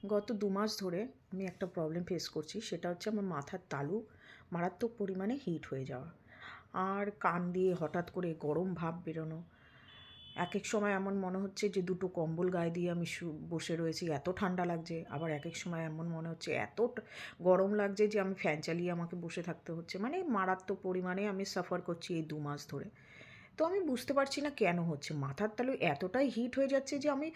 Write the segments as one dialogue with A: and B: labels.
A: গত 2 মাস ধরে আমি একটা প্রবলেম ফেস করছি। সেটা হচ্ছে আমার মাথার তালু মারাত্মক পরিমাণে হিট হয়ে যাওয়া। আর কান দিয়ে হঠাৎ করে গরম ভাপ বেরোনো। একেক সময় এমন মনে হচ্ছে যে 2 টো কম্বল গায়ে দিয়ে আমি বসে রয়েছি, এত ঠান্ডা লাগছে। আবার একেক সময় এমন মনে হচ্ছে গরম লাগছে যে আমি ফ্যান চালিয়ে আমাকে বসে থাকতে হচ্ছে। মানে মারাত্মক পরিমাণে আমি সাফার করছি এই 2 মাস ধরে। তো আমি বুঝতে পারছি না কেন হচ্ছে। মাথার তালু এতটাই হিট হয়ে যাচ্ছে যে আমি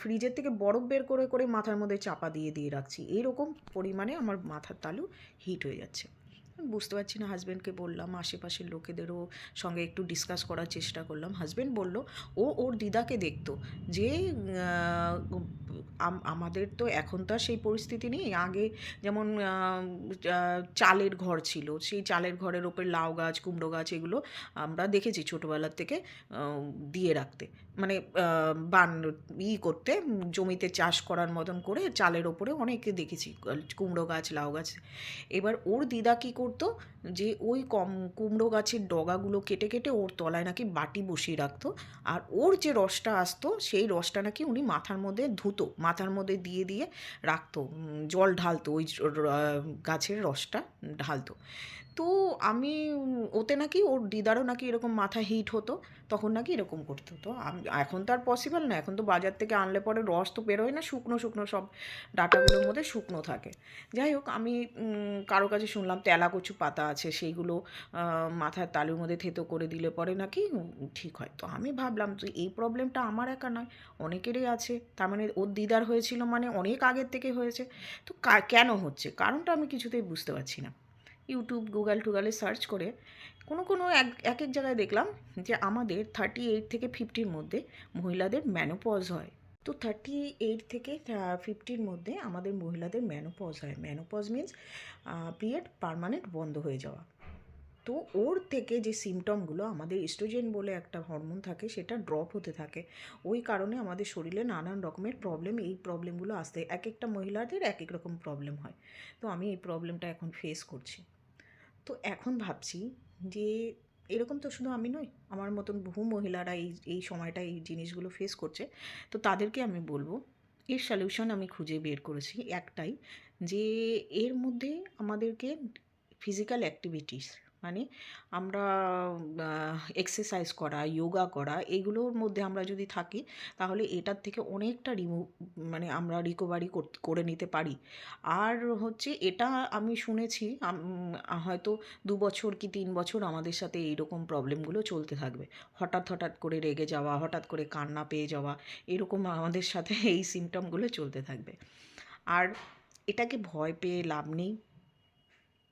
A: ফ্রিজের থেকে বরফ বের করে, করে মাথার মধ্যে চাপা দিয়ে, দিয়ে রাখছি। এইরকম পরিমাণে আমার মাথার তালু হিট হয়ে যাচ্ছে। আমি বুঝতে পারছি না, হাসব্যান্ডকে বললাম, আশেপাশের লোকেদেরও সঙ্গে একটু ডিসকাস করার চেষ্টা করলাম। হাসব্যান্ড বলল, ও ওর দিদাকে দেখতো যে আমাদের তো এখন তো আর সেই পরিস্থিতি নেই। আগে যেমন চালের ঘর ছিল, সেই চালের ঘরের ওপর লাউ গাছ, কুমড়ো গাছ এগুলো আমরা দেখেছি ছোটোবেলার থেকে দিয়ে রাখতে। মানে বান করতে, জমিতে চাষ করার মতন করে চালের ওপরে অনেকে দেখেছি কুমড়ো গাছ, লাউ গাছ। এবার ওর দিদা কী করতো, যে ওই কুমড়ো গাছের ডগাগুলো কেটে কেটে ওর তলায় নাকি বাটি বসিয়ে রাখতো। আর ওর যে রসটা আসতো সেই রসটা নাকি উনি মাথার মধ্যে ধুতো, মাথার মধ্যে দিয়ে দিয়ে রাখতো, জল ঢালতো, ওই গাছের রসটা ঢালতো। তো আমি ওতে নাকি ওর দিদারও নাকি এরকম মাথা হিট হতো, তখন নাকি এরকম করতো। তো এখন তো আর পসিবল না, এখন তো বাজার থেকে আনলে পরে রস তো বেরোয় না, শুকনো শুকনো সব ডাঁটাগুলোর মধ্যে শুকনো থাকে। যাই হোক, আমি কারো কাছে শুনলাম তেলাকুচু পাতা আছে, সেইগুলো মাথার তালুর মধ্যে থেতো করে দিলে পরে নাকি ঠিক হয়। তো আমি ভাবলাম যে এই প্রবলেমটা আমার একা নয়, অনেকেরই আছে। তার মানে ওর দিদার হয়েছিল, মানে অনেক আগের থেকে হয়েছে। তো কেন হচ্ছে কারণটা আমি কিছুতেই বুঝতে পারছি না। ইউটিউব, গুগল টুগলে সার্চ করে কোনো কোনো এক এক জায়গায় দেখলাম যে আমাদের 38 থেকে 50-র মধ্যে মহিলাদের ম্যানোপজ হয়। তো 38 থেকে 50-র মধ্যে আমাদের মহিলাদের ম্যানোপজ হয়। ম্যানোপজ মিন্স পিরিয়ড পার্মানেন্ট বন্ধ হয়ে যাওয়া। তো ওর থেকে যে সিমটমগুলো, আমাদের ইস্ট্রোজেন বলে একটা হরমোন থাকে, সেটা ড্রপ হতে থাকে। ওই কারণে আমাদের শরীরে নানান রকমের প্রবলেম, এই প্রবলেমগুলো আসতে এক একটা মহিলাদের এক এক রকম প্রবলেম হয়। তো আমি এই প্রবলেমটা এখন ফেস করছি। তো এখন ভাবছি যে এরকম তো শুধু আমি নই, আমার মতন বহু মহিলারা এই এই সময়টা এই জিনিসগুলো ফেস করছে। তো তাদেরকে আমি বলবো, এর সলিউশন আমি খুঁজে বের করেছি একটাই, যে এর মধ্যে আমাদেরকে ফিজিক্যাল অ্যাক্টিভিটিস, মানে আমরা এক্সারসাইজ করা, যোগা করা, এগুলোর মধ্যে আমরা যদি থাকি, তাহলে এটার থেকে অনেকটা মানে আমরা রিকভারি করে নিতে পারি। আর হচ্ছে এটা আমি শুনেছি, হয়তো 2 বছর কি 3 বছর আমাদের সাথে এইরকম প্রবলেমগুলো চলতে থাকবে। হঠাৎ হঠাৎ করে রেগে যাওয়া, হঠাৎ করে কান্না পেয়ে যাওয়া, এরকম আমাদের সাথে এই সিমটমগুলো চলতে থাকবে। আর এটাকে ভয় পেয়ে লাভ নেই।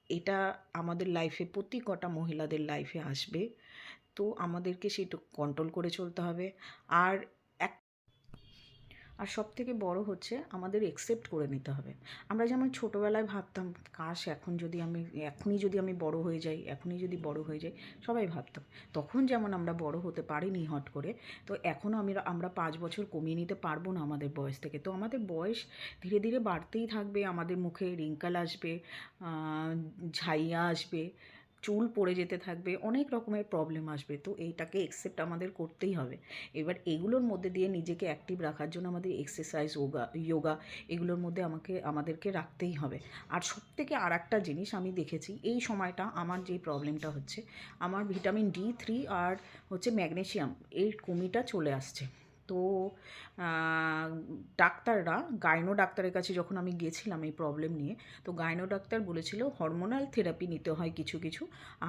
A: এটা আমাদের লাইফে, প্রতি কটা মহিলাদের লাইফে আসবে। তো আমাদেরকে সেটা কন্ট্রোল করে চলতে হবে। আর এক আর সবথেকে বড় হচ্ছে আমাদের একসেপ্ট করে নিতে হবে। আমরা যেমন ছোটোবেলায় ভাবতাম, কাশ এখনই যদি আমি বড় হয়ে যাই, এখনই যদি বড় হয়ে যাই, সবাই ভাবতাম। তখন যেমন আমরা বড় হতে পারিনি হট করে, তো এখনও আমরা 5 বছর কমিয়ে নিতে পারবো না আমাদের বয়স থেকে। তো আমাদের বয়স ধীরে ধীরে বাড়তেই থাকবে, আমাদের মুখে রিঙ্কাল আসবে, ঝাইয়া আসবে, চুল পড়ে যেতে থাকবে, অনেক রকমের প্রবলেম আসবে। তো এইটাকে একসেপ্ট আমাদের করতেই হবে। এবার এগুলোর মধ্যে দিয়ে নিজেকে অ্যাক্টিভ রাখার জন্য আমাদের এক্সারসাইজ, যোগা এগুলোর মধ্যে আমাদেরকে রাখতেই হবে। আর সবথেকে আরেকটা জিনিস আমি দেখেছি, এই সময়টা আমার যে প্রবলেমটা হচ্ছে, আমার ভিটামিন D3 আর হচ্ছে ম্যাগনেসিয়াম, এর কমিটা চলে আসছে। তো ডাক্তাররা, গাইনো ডাক্তারের কাছে যখন আমি গেছিলাম এই প্রবলেম নিয়ে, তো গাইনো ডাক্তার বলেছিল হরমোনাল থেরাপি নিতে হয় কিছু কিছু,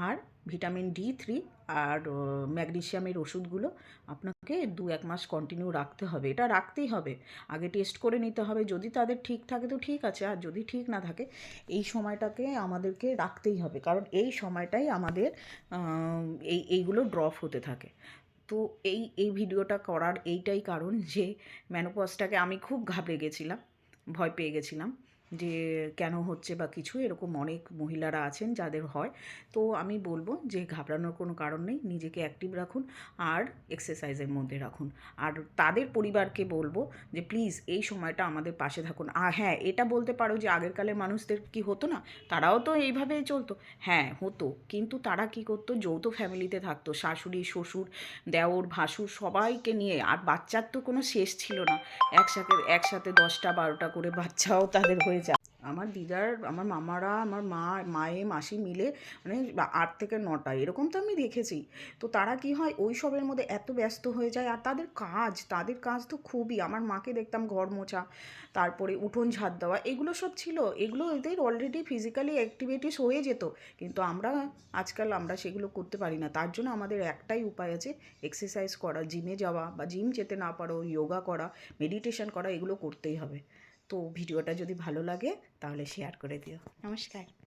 A: আর ভিটামিন D3 আর ম্যাগনেসিয়ামের ওষুধগুলো আপনাকে 2-1 মাস কন্টিনিউ রাখতে হবে। এটা রাখতেই হবে। আগে টেস্ট করে নিতে হবে, যদি তাদের ঠিক থাকে তো ঠিক আছে, আর যদি ঠিক না থাকে, এই সময়টাকে আমাদেরকে রাখতেই হবে। কারণ এই সময়টাই আমাদের এইগুলো ড্রপ হতে থাকে। তো এই ভিডিওটা করার এইটাই কারণ যে মেনোপজটাকে আমি খুব ঘাবড়ে গেছিলাম, ভয় পেয়ে গেছিলাম। যে কেন হচ্ছে বা কিছু, এরকম অনেক মহিলারা আছেন যাদের হয়। তো আমি বলবো যে ঘাবড়ানোর কোনো কারণ নেই, নিজেকে অ্যাক্টিভ রাখুন আর এক্সারসাইজের মধ্যে রাখুন। আর তাদের পরিবারকে বলবো যে প্লিজ এই সময়টা আমাদের পাশে থাকুন। আর হ্যাঁ, এটা বলতে পারো যে আগেরকালের মানুষদের কি হতো না, তারাও তো এইভাবেই চলতো। হ্যাঁ হতো, কিন্তু তারা কি করতো, যৌথ ফ্যামিলিতে থাকতো, শাশুড়ি শ্বশুর দেওর ভাসুর সবাইকে নিয়ে, আর বাচ্চার তো কোনো শেষ ছিল না। একসাথে একসাথে 10টা 12টা করে বাচ্চাও তাদের হয়ে যায়। আমার দিদার, আমার মামারা, আমার মায়ে মাসি মিলে মানে 8 থেকে 9টা এরকম তো আমি দেখেছি। তো তারা কি হয় ওই সবের মধ্যে এত ব্যস্ত হয়ে যায়, আর তাদের কাজ তো খুবই, আমার মাকে দেখতাম ঘর মোছা, তারপরে উঠোন ঝাড় দেওয়া, এগুলো সব ছিল, এগুলো এদের অলরেডি ফিজিক্যালি অ্যাক্টিভিটিস হয়ে যেত। কিন্তু আজকাল আমরা সেগুলো করতে পারি না। তার জন্য আমাদের একটাই উপায় আছে, এক্সারসাইজ করা, জিমে যাওয়া, বা জিম যেতে না পারো যোগা করা, মেডিটেশন করা, এগুলো করতেই হবে। তো ভিডিওটা যদি ভালো লাগে তাহলে শেয়ার করে দিও। নমস্কার।